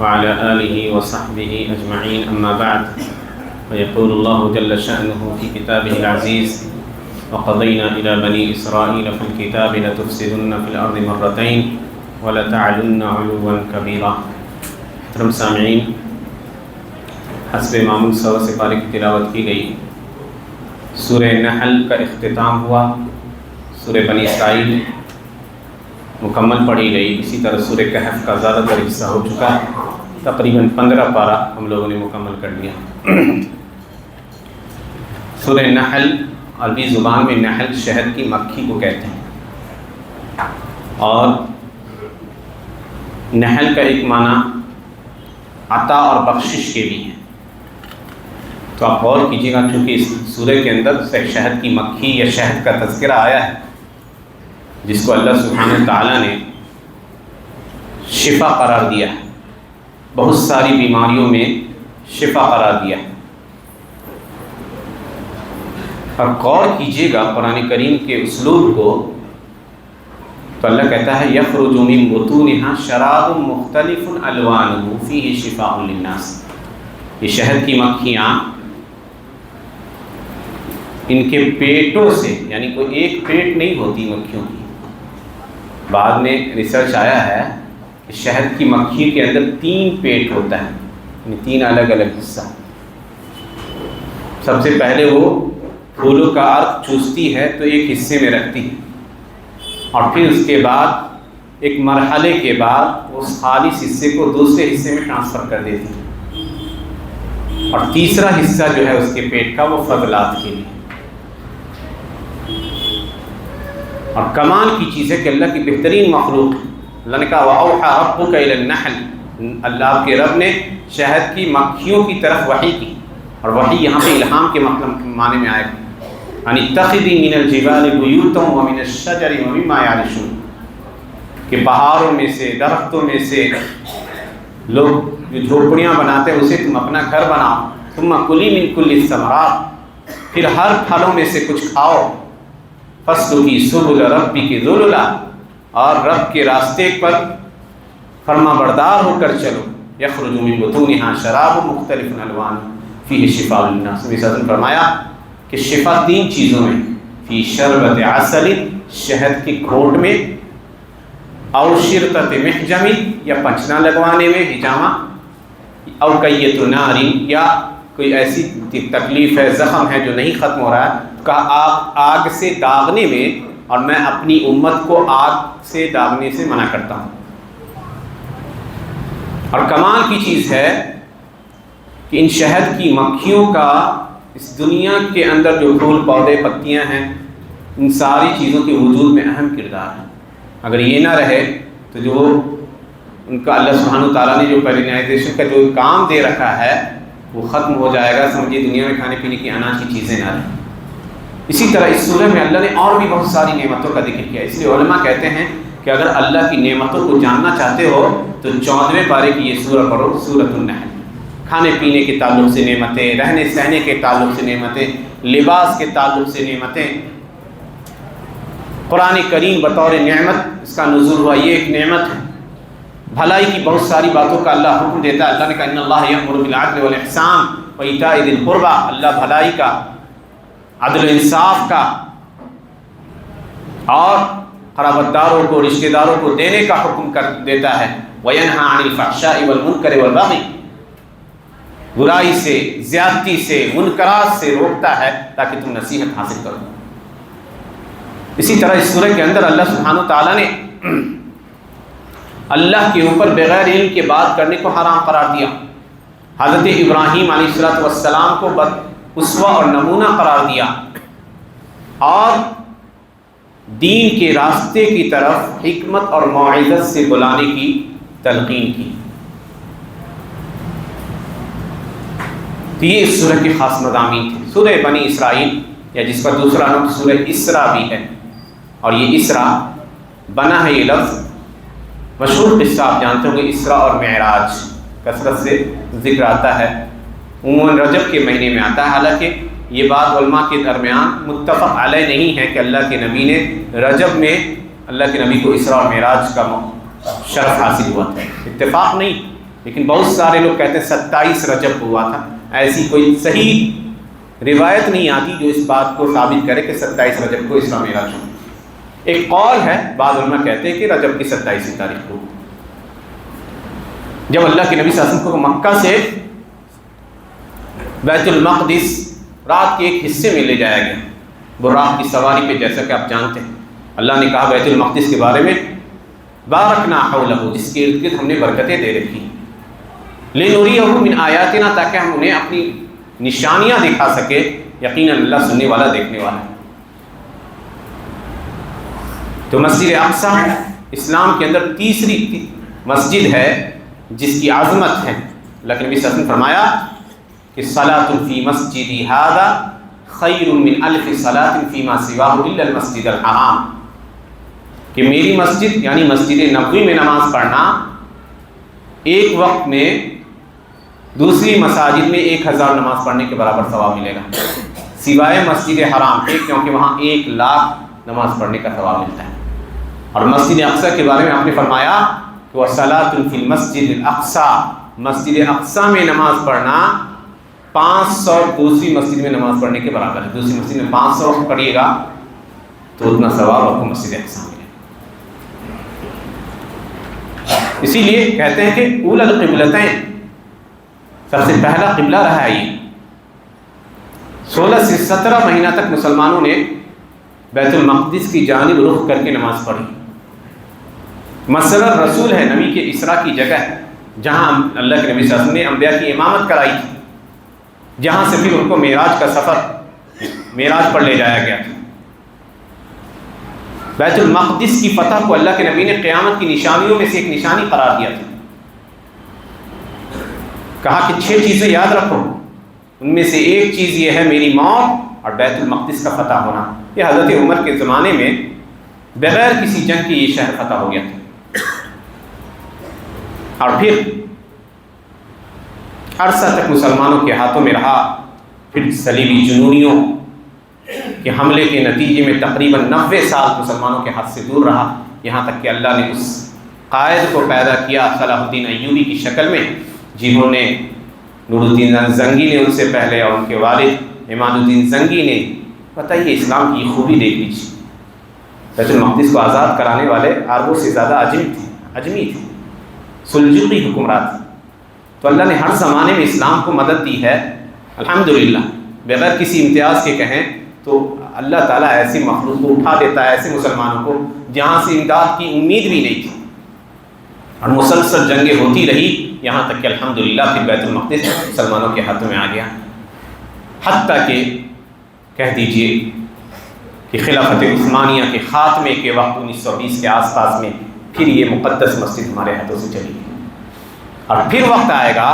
وعلى آله وصحبه أجمعين أما بعد ويقول الله جل شأنه في كتابه العزيز وقضينا إلى بني إسرائيل في الكتاب لتفسدن في الأرض مرتين ولتعلن علوا كبيرا. محترم سامعین، حسب معمول 100 سپارے کی تلاوت کی گئی. سورہ نحل کا اختتام ہوا، سورہ بنی اسرائیل مکمل پڑھی گئی. اسی طرح سورہ کہف کا زیادہ تر حصہ ہو چکا ہے، تقریباً 15 پارہ ہم لوگوں نے مکمل کر لیا. سورہ نحل عربی زبان میں نحل شہد کی مکھی کو کہتے ہیں، اور نحل کا ایک معنی عطا اور بخشش کے بھی ہیں. تو آپ غور کیجیے گا، چونکہ اس سورہ کے اندر شہد کی مکھی یا شہد کا تذکرہ آیا ہے، جس کو اللہ سبحانہ تعالیٰ نے شفا قرار دیا ہے، بہت ساری بیماریوں میں شفا قرار دیا ہے. اور غور کیجیے گا قرآن کریم کے اسلوب کو، تو اللہ کہتا ہے یخرج من بطونها شراب مختلف الوانه فیہ شفاء للناس. یہ شہد کی مکھیاں ان کے پیٹوں سے، یعنی کوئی ایک پیٹ نہیں ہوتی مکھیوں کی. بعد میں ریسرچ آیا ہے کہ شہد کی مکھی کے اندر 3 پیٹ ہوتا ہے، یعنی 3 الگ الگ حصہ. سب سے پہلے وہ پھولوں کا عرق چوستی ہے تو ایک حصے میں رکھتی ہے، اور پھر اس کے بعد ایک مرحلے کے بعد اس خالص حصے کو دوسرے حصے میں ٹرانسفر کر دیتی ہے، اور تیسرا حصہ جو ہے اس کے پیٹ کا وہ فضلات کے لیے. اور کمال کی چیز ہے کہ اللہ کی بہترین مخلوق، اللہ نے کہا وَأَوْحَى رَبُّكَ إِلَى النَّحْلِ، اللہ آپ کے رب نے شہد کی مکھیوں کی طرف وحی کی. اور وحی یہاں پہ الہام کے معنی میں آئے گا، یعنی اتخذی من الجبال بیوتا ومن الشجر ومما یعرشون، کہ پہاڑوں میں سے، درختوں میں سے لوگ جو جھوپڑیاں بناتے ہیں اسے تم اپنا گھر بناؤ. ثم کلی من کل الثمرات، پھر ہر پھلوں میں سے کچھ کھاؤ. فاسلکی سبل ربک ذللا، اور رب کے راستے پر فرما بردار ہو کر چلو. یخرج من بطونها شراب مختلف الوان فیہ شفاء للناس. نبی صلی اللہ علیہ وسلم فرمایا کہ شفا 3 چیزوں میں، فی شربت عسل، شہد کی گھونٹ میں، او شرطت محجم، یا پنچنا لگوانے میں، حجامہ، او کیت نار، یا کوئی ایسی تکلیف ہے، زخم ہے جو نہیں ختم ہو رہا ہے، کہا آگ سے داغنے میں، اور میں اپنی امت کو آگ سے داغنے سے منع کرتا ہوں. اور کمال کی چیز ہے کہ ان شہد کی مکھیوں کا اس دنیا کے اندر جو پھول پودے پتیاں ہیں، ان ساری چیزوں کے وجود میں اہم کردار ہے. اگر یہ نہ رہے تو جو ان کا اللہ سبحانہ تعالیٰ نے جو پولینائزیشن کا جو کام دے رکھا ہے وہ ختم ہو جائے گا. سمجھیے دنیا میں کھانے پینے کی اناج کی چیزیں نہ رہیں. اسی طرح اس سورہ میں اللہ نے اور بھی بہت ساری نعمتوں کا ذکر کیا. اس لیے علماء کہتے ہیں کہ اگر اللہ کی نعمتوں کو جاننا چاہتے ہو تو 14ویں پارے کی یہ سورہ پڑھو، سورۃ النحل. کھانے پینے کے تعلق سے نعمتیں، رہنے سہنے کے تعلق سے نعمتیں، لباس کے تعلق سے نعمتیں. قرآن کریم بطور نعمت اس کا نزول ہوا، یہ ایک نعمت ہے. بھلائی کی بہت ساری باتوں کا اللہ حکم دیتا ہے. اللہ نے کہا ان اللہ یأمر بالعدل والإحسان وإیتاء ذی القربى، اللہ بھلائی کا، عدل و انصاف کا، اور قرابت داروں کو، رشتہ داروں کو دینے کا حکم کر دیتا ہے. وینہی عن الفحشاء والمنکر والبغی، برائی سے، زیادتی سے، منکرات سے روکتا ہے تاکہ تم نصیحت حاصل کرو. اسی طرح اس سورہ کے اندر اللہ سبحانہ تعالیٰ نے اللہ کے اوپر بغیر علم کے بات کرنے کو حرام قرار دیا. حضرت ابراہیم علیہ السلام کو اسوہ اور نمونہ قرار دیا، اور دین کے راستے کی طرف حکمت اور موعظت سے بلانے کی تلقین کی. تو یہ اس سورہ کی خاص مضامین تھے. سورہ بنی اسرائیل، یا جس کا دوسرا نام سورہ اسرا بھی ہے، اور یہ اسرا بنا ہے، یہ لفظ مشہور قصہ آپ جانتے ہوں گے، اسرا اور معراج کثرت سے ذکر آتا ہے. عموماً رجب کے مہینے میں آتا ہے. حالانکہ یہ بات علماء کے درمیان متفق علیہ نہیں ہے کہ اللہ کے نبی نے رجب میں اللہ کے نبی کو اسرا اور معراج کا شرف حاصل ہوا تھا. اتفاق نہیں، لیکن بہت سارے لوگ کہتے ہیں 27 رجب کو ہوا تھا. ایسی کوئی صحیح روایت نہیں آتی جو اس بات کو ثابت کرے کہ 27 رجب کو اسراء معراج ہوا. ایک قول ہے، بعض علماء کہتے ہیں کہ رجب کی 27 تاریخ کو جب اللہ کے نبی صلی اللہ علیہ وسلم کو مکہ سے بیت المقدس رات کے ایک حصے میں لے جایا گیا براق کی سواری پہ. جیسا کہ آپ جانتے ہیں اللہ نے کہا بیت المقدس کے بارے میں بارکنا حولہ، جس کے ارد گرد ہم نے برکتیں دے رکھی، لنریہ من آیاتنا، تاکہ ہم انہیں اپنی نشانیاں دکھا سکے. یقیناً اللہ سننے والا دیکھنے والا ہے. تو مسجد اقصیٰ اسلام کے اندر تیسری مسجد ہے جس کی عظمت ہے. اللہ کے نبی صلی اللہ علیہ وسلم فرمایا کہ صلاۃ فی مسجدی ھذا خیر من الف صلاۃ فیما سواہ الا المسجد الحرام، کہ میری مسجد یعنی مسجد نبوی میں نماز پڑھنا ایک وقت میں دوسری مساجد میں 1000 نماز پڑھنے کے برابر ثواب ملے گا، سوائے مسجد حرام کے، کیونکہ وہاں 1,00,000 نماز پڑھنے کا ثواب ملتا ہے. اور مسجد اقصیٰ کے بارے میں آپ نے فرمایا کہ وَصَلَاةٌ فِي الْمَسْجِدِ الْأَقْصَىٰ، مسجد اقصیٰ میں نماز پڑھنا 500 دوسری مسجد میں نماز پڑھنے کے برابر ہے. دوسری مسجد میں 500 پڑھیے گا تو اتنا ثواب آپ کو مسجد اقصیٰ میں. اسی لیے کہتے ہیں کہ اول القبلتین، سب سے پہلا قبلہ رہا ہے یہ. 16 سے 17 مہینہ تک مسلمانوں نے بیت المقدس کی جانب رخ کر کے نماز پڑھی. مسجد رسول ہے، نبی کے اسراء کی جگہ ہے، جہاں اللہ کے نبی صلی اللہ علیہ وسلم نے انبیاء کی امامت کرائی تھی، جہاں سے پھر ان کو معراج کا سفر معراج پر لے جایا گیا تھا. بیت المقدس کی فتح کو اللہ کے نبی نے قیامت کی نشانیوں میں سے ایک نشانی قرار دیا تھا. کہا کہ 6 چیزیں یاد رکھو، ان میں سے ایک چیز یہ ہے میری موت اور بیت المقدس کا فتح ہونا. یہ حضرت عمر کے زمانے میں بغیر کسی جنگ کے یہ شہر فتح ہو گیا تھا. اور پھر عرصہ تک مسلمانوں کے ہاتھوں میں رہا. پھر صلیبی جنونیوں کے حملے کے نتیجے میں تقریباً 90 سال مسلمانوں کے ہاتھ سے دور رہا، یہاں تک کہ اللہ نے اس قائد کو پیدا کیا صلاح الدین ایوبی کی شکل میں، جنہوں نے نور الدین زنگی نے ان سے پہلے اور ان کے والد امان الدین زنگی نے. بتائیے اسلام کی خوبی دیکھ لیجیے. بیت المقدس کو آزاد کرانے والے عربوں سے زیادہ عجمی تھے، سلجوقی حکمران تھے. تو اللہ نے ہر زمانے میں اسلام کو مدد دی ہے الحمدللہ. بغیر کسی امتیاز کے کہیں تو اللہ تعالیٰ ایسی مخلوق کو اٹھا دیتا ہے، ایسے مسلمانوں کو جہاں سے امداد کی امید بھی نہیں تھی، اور مسلسل جنگیں ہوتی رہی یہاں تک کہ الحمدللہ پھر بیت المقدس مسلمانوں کے ہاتھوں میں آ گیا. حتیٰ کہ کہہ دیجئے کہ خلافت عثمانیہ کے خاتمے کے وقت 1920 کے آس پاس میں پھر یہ مقدس مسجد ہمارے ہاتھوں سے چلی گئی. اور پھر وقت آئے گا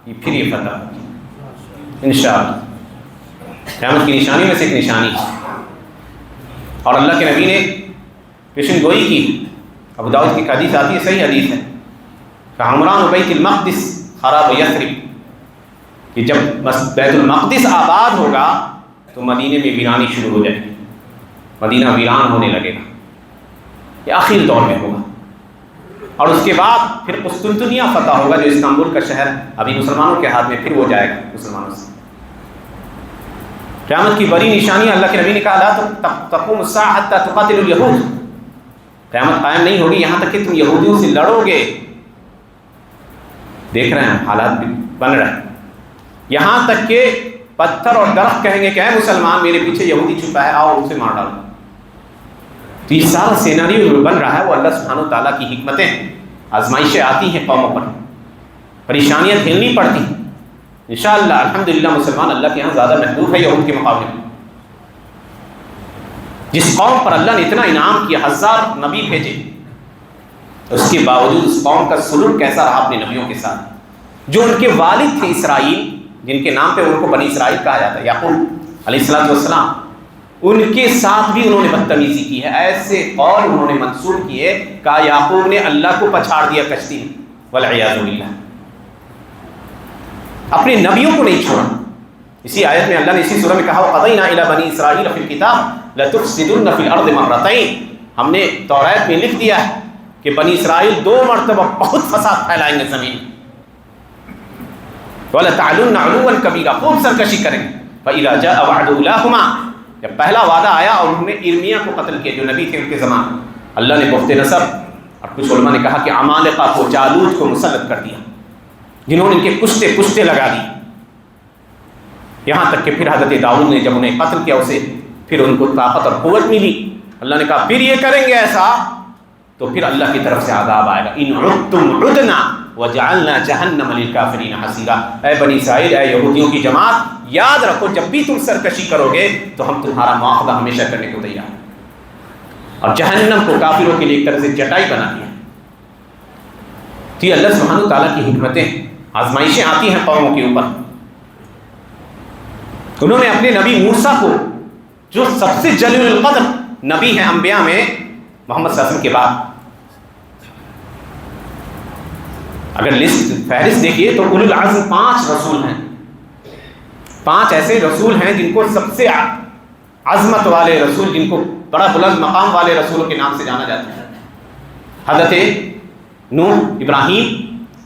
کہ پھر یہ فتح ہوگی انشاءاللہ. قیامت کی نشانی میں سے ایک نشانی ہے. اور اللہ کے نبی نے پیشن گوئی کی. ابو داؤد کی حدیث آتی ہے، صحیح حدیث ہے، کہ عمران بیت المقدس خراب یثرب، کہ جب بیت المقدس آباد ہوگا تو مدینے میں ویرانی شروع ہو جائے گی، مدینہ ویران ہونے لگے گا. یہ آخر دور میں ہوگا. اور اس کے بعد پھر قسطنطنیہ فتح ہوگا جو استنبول کا شہر ابھی مسلمانوں کے ہاتھ میں، پھر وہ جائے گا مسلمانوں سے. قیامت کی بڑی نشانی اللہ کے نبی نے کہا لا تقوم الساعة حتى تقاتل اليهود، قیامت قائم نہیں ہوگی یہاں تک کہ تم یہودیوں سے لڑو گے. دیکھ رہے ہیں حالات بھی بن رہے ہیں، یہاں تک کہ پتھر اور درخت کہیں گے کہ اے مسلمان میرے پیچھے یہودی چھپا ہے، آؤ اسے مار ڈالو. تو یہ سارا سیناریو بن رہا ہے، وہ اللہ سبحانہ وتعالیٰ کی حکمتیں ہیں. آزمائشیں آتی ہیں قوموں پر، پریشانیاں جھیلنی پڑتی ہیں. انشاءاللہ الحمدللہ مسلمان اللہ کے یہاں زیادہ محبوب ہے یہود کے مقابلے میں. جس قوم پر اللہ نے اتنا انعام کیا، 1000 نبی بھیجے، اس کے باوجود اس قوم کا سلوک کیسا رہا اپنے نبیوں کے ساتھ. جو ان کے والد تھے اسرائیل، جن کے نام پہ ان کو بنی اسرائیل کہا جاتا ہے، یعقوب علیہ السلام، ان کے ساتھ بھی انہوں نے بدتمیزی کی ہے. ایسے قول انہوں نے منسوب کیے، کہا یعقوب نے اللہ کو پچھاڑ دیا کشتی میں، والعیاذ باللہ. اپنے نبیوں کو نہیں چھوڑا. اسی آیت میں اللہ نے اسی سورہ میں کہا وَقَضَيْنَا إِلَىٰ بَنِي إِسْرَائِيلَ فِي الْكِتَابِ لَتُفْسِدُنَّ فِي الْأَرْضِ مَرَّتَيْنِ، ہم نے توریت میں لکھ دیا ہے کہ بنی اسرائیل 2 مرتبہ بہت فساد پھیلائیں گے زمین میں. وَلَتَعْلُنَّ عُلُوًّا كَبِيرًا، خوب سرکشی کریں گے. فَإِذَا جَاءَ وَعْدُ أُولَاهُمَا، جب پہلا وعدہ آیا اور انہوں نے ارمیہ کو قتل کیا جو نبی تھے ان کے زمان، اللہ نے بخت نصر اور کچھ علماء نے کہا کہ عمالقہ کو، جالوت کو مسلط کر دیا، جنہوں نے ان کے کشتے لگا دی. یہاں تک کہ پھر حضرت داؤد نے جب انہیں قتل کیا اسے، پھر ان کو طاقت اور قوت ملی. اللہ نے کہا پھر یہ کریں گے ایسا تو پھر اللہ کی طرف سے عذاب آئے گا. ان عدتم عدنا وجعلنا جہنم للکافرین حصیرا. اے بنی اسرائیل، اے یہودیوں کی جماعت، یاد رکھو جب بھی تم سرکشی کرو گے تو ہم تمہارا مواخذہ ہمیشہ کرنے کو تیار ہیں. اور جہنم کو کافروں کے لیے ایک طرح سے چٹائی بنا دیا. تو یہ اللہ سبحانہ تعالیٰ کی حکمتیں، آزمائشیں آتی ہیں قوموں کے اوپر. انہوں نے اپنے نبی موسیٰ کو، جو سب سے جلیل القدر نبی ہیں انبیاء میں محمد صلی اللہ علیہ وسلم کے بعد، اگر لسٹ فہرست دیکھیے تو اولو العزم 5 رسول ہیں. 5 ایسے رسول ہیں جن کو سب سے عظمت والے رسول، جن کو بڑا بلند مقام والے رسولوں کے نام سے جانا جاتا ہے. حضرت نوح، ابراہیم،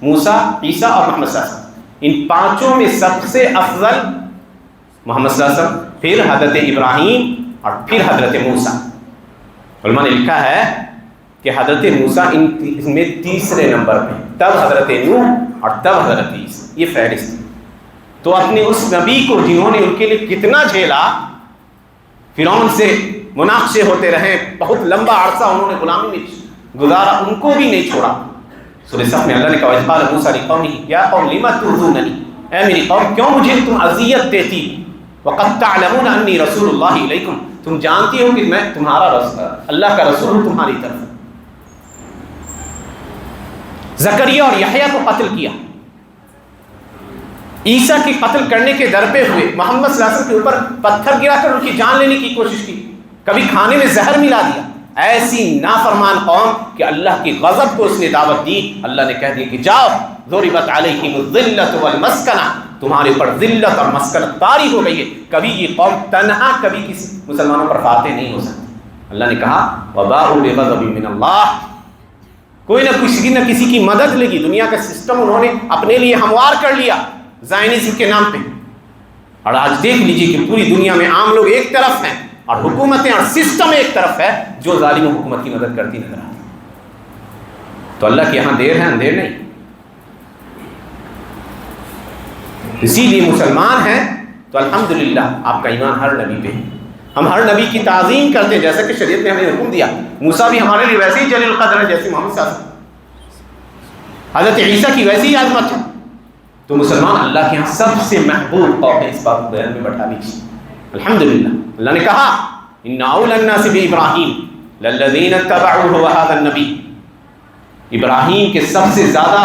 موسیٰ، عیسیٰ اور محمد صلی اللہ علیہ وسلم. ان 5 میں سب سے افضل محمد صلی اللہ علیہ وسلم، پھر حضرت ابراہیم اور پھر حضرت موسیٰ. علماء نے لکھا ہے کہ حضرت موسیٰ ان میں تیسرے نمبر پہ، تب حضرت نوح اور تب حضرت عیسیٰ. یہ فہرست. تو اپنے اس نبی کو جنہوں نے ان کے لیے کتنا جھیلا، فرعون سے مناقشے ہوتے رہے، بہت لمبا عرصہ انہوں نے غلامی میں گزارا، ان کو بھی نہیں چھوڑا. سورہ صف میں اللہ نے کہا وَإِذْ قَالَ مُوسَىٰ لِقَوْمِهِ يَا قَوْمِ لِمَ تُؤْذُونَنِي، اے میری قوم کیوں مجھے تم اذیت دیتی، وَقَدْ تَعْلَمُونَ أَنِّي رَسُولُ اللَّهِ إِلَيْكُمْ، تم جانتی ہو کہ میں تمہارا اللہ کا رسول ہوں تمہاری طرف. زکریا اور یحییٰ کو قتل کیا، عیسیٰ کی قتل کرنے کے در پہ ہوئے، محمد صلی اللہ علیہ وسلم کے اوپر پتھر گرا کر ان کی جان لینے کی کوشش کی، کبھی کھانے میں زہر ملا دیا. ایسی نافرمان قوم کہ اللہ کی غضب کو اس نے دعوت دی. اللہ نے کہہ دیا کہ جاؤ، ضربت علیہم الذلۃ والمسکنہ، تمہارے اوپر ذلت اور مسکنت طاری ہو گئی ہے. کبھی یہ قوم تنہا کبھی کسی مسلمانوں پر فاتح نہیں ہو سکتی. اللہ نے کہا وباءوا بغضب من اللہ، کوئی نہ کسی کی مدد لگی. دنیا کا سسٹم انہوں نے اپنے لیے ہموار کر لیا زائنزم کے نام پہ. اور آج دیکھ لیجیے کہ پوری دنیا میں عام لوگ ایک طرف ہیں اور حکومتیں اور سسٹم ایک طرف ہے جو ظالم حکومت کی مدد کرتی نظر آتی. تو اللہ کے یہاں دیر ہے اندھیر نہیں. اسی لیے مسلمان ہیں تو الحمدللہ آپ کا ایمان ہر نبی پہ ہے. ہم ہر نبی کی تعظیم کرتے ہیں جیسا کہ شریعت نے ہمیں حکم دیا. موسیٰ بھی ہمارے لیے ویسے ہی جلیل القدر ہے جیسے محمد صلی اللہ علیہ وسلم. حضرت عیسیٰ کی ویسی ہی عظمت ہے. تو مسلمان اللہ کے یہاں سب سے محبوب قوم ہے. اس بات کو بیان میں بٹھا لیجیے. الحمدللہ اللہ نے کہا ان اول الناس بابراہیم للذین اتبعوه وهذا النبی، ابراہیم کے سب سے زیادہ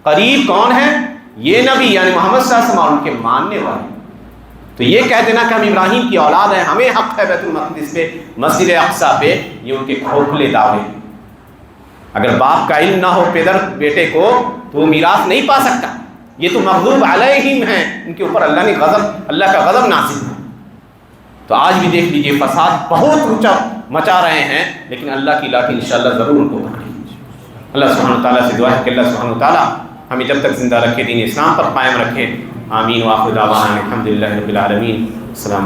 قریب کون ہے؟ یہ نبی یعنی محمد صلی اللہ علیہ وسلم اور ان کے ماننے والے. تو یہ کہہ دینا کہ ہم ابراہیم کی اولاد ہیں، ہمیں حق ہے بیت المقدس پہ، مسجد اقصی پہ، یہ ان کے کھوکھلے دعوے. اگر باپ کا علم نہ ہو پیدر بیٹے کو تو وہ میراث نہیں پا سکتا. یہ تو مغضوب علیہم ہیں، ان کے اوپر اللہ نے اللہ کا غضب نازل ہے. تو آج بھی دیکھ لیجئے فساد بہت اونچا مچا رہے ہیں، لیکن اللہ کی لاٹھی انشاءاللہ ضرور ان کو پکڑے. اللہ سبحانہ تعالیٰ سے دعا ہے کہ اللہ سبحانہ تعالیٰ ہمیں جب تک زندہ رکھے، دین اسلام پر قائم رکھے. آمین. وآخر دعوانا الحمدللہ رب العالمین. السلام